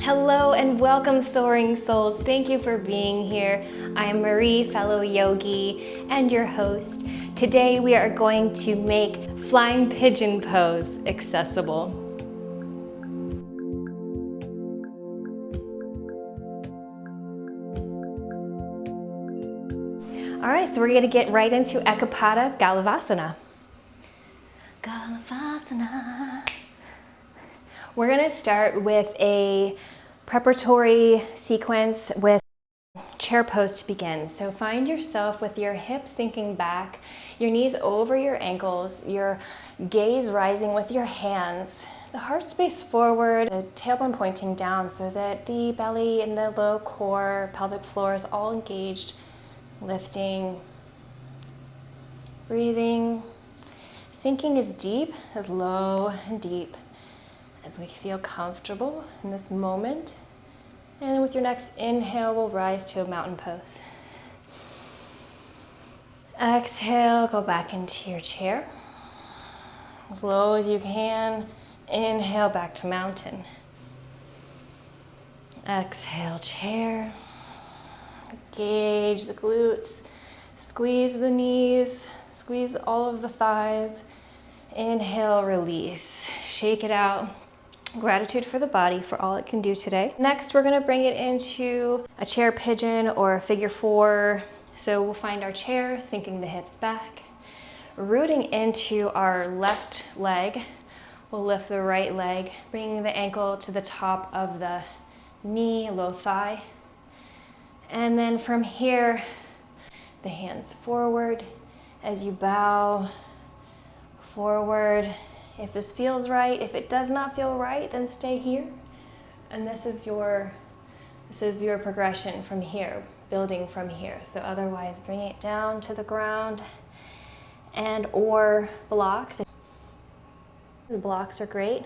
Hello and welcome, Soaring Souls. Thank you for being here. I am Marie, fellow yogi, and your host. Today we are going to make flying pigeon pose accessible. All right, so we're gonna get right into Ekapada Galavasana. Galavasana. We're gonna start with a preparatory sequence with chair pose to begin. So find yourself with your hips sinking back, your knees over your ankles, your gaze rising with your hands, the heart space forward, the tailbone pointing down so that the belly and the low core, pelvic floor is all engaged, lifting, breathing, sinking as deep, as low and deep as we feel comfortable in this moment. And with your next inhale, we'll rise to a mountain pose. Exhale, go back into your chair. As low as you can, inhale back to mountain. Exhale, chair. Engage the glutes, squeeze the knees, squeeze all of the thighs. Inhale, release, shake it out. Gratitude for the body, for all it can do today. Next, we're gonna bring it into a chair pigeon or a figure four. So we'll find our chair, sinking the hips back, rooting into our left leg. We'll lift the right leg, bringing the ankle to the top of the knee, low thigh. And then from here, the hands forward as you bow forward. If this feels right, if it does not feel right, then stay here. And this is your progression from here, building from here. So otherwise, bring it down to the ground and or blocks. The blocks are great.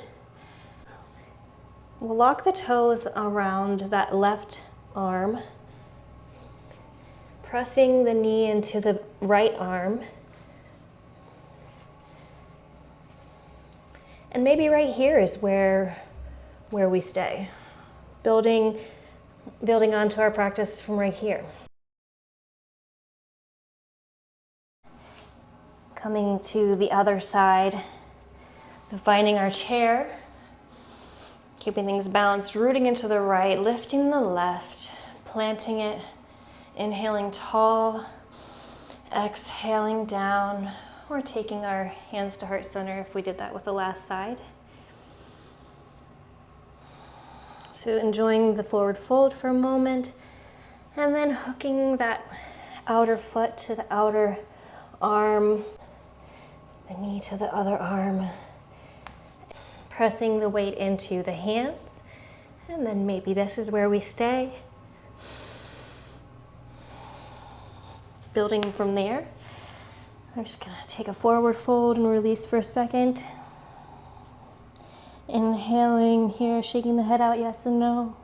We'll lock the toes around that left arm, pressing the knee into the right arm. And maybe right here is where we stay, building onto our practice from right here. Coming to the other side, so finding our chair, keeping things balanced, rooting into the right, lifting the left, planting it, inhaling tall, exhaling down. Or taking our hands to heart center if we did that with the last side. So enjoying the forward fold for a moment, and then hooking that outer foot to the outer arm, the knee to the other arm, pressing the weight into the hands, and then maybe this is where we stay. Building from there. I'm just gonna take a forward fold and release for a second. Inhaling here, shaking the head out, yes and no.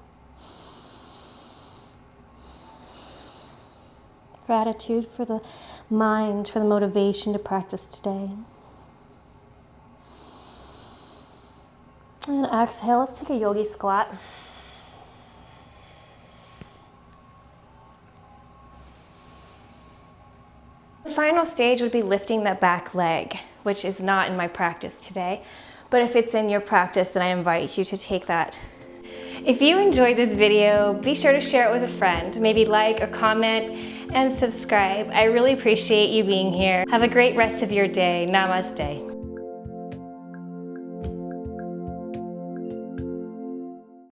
Gratitude for the mind, for the motivation to practice today. And exhale, let's take a yogi squat. The final stage would be lifting that back leg, which is not in my practice today, but if it's in your practice, then I invite you to take that. If you enjoyed this video, be sure to share it with a friend, maybe like or comment and subscribe. I really appreciate you being here. Have a great rest of your day. Namaste.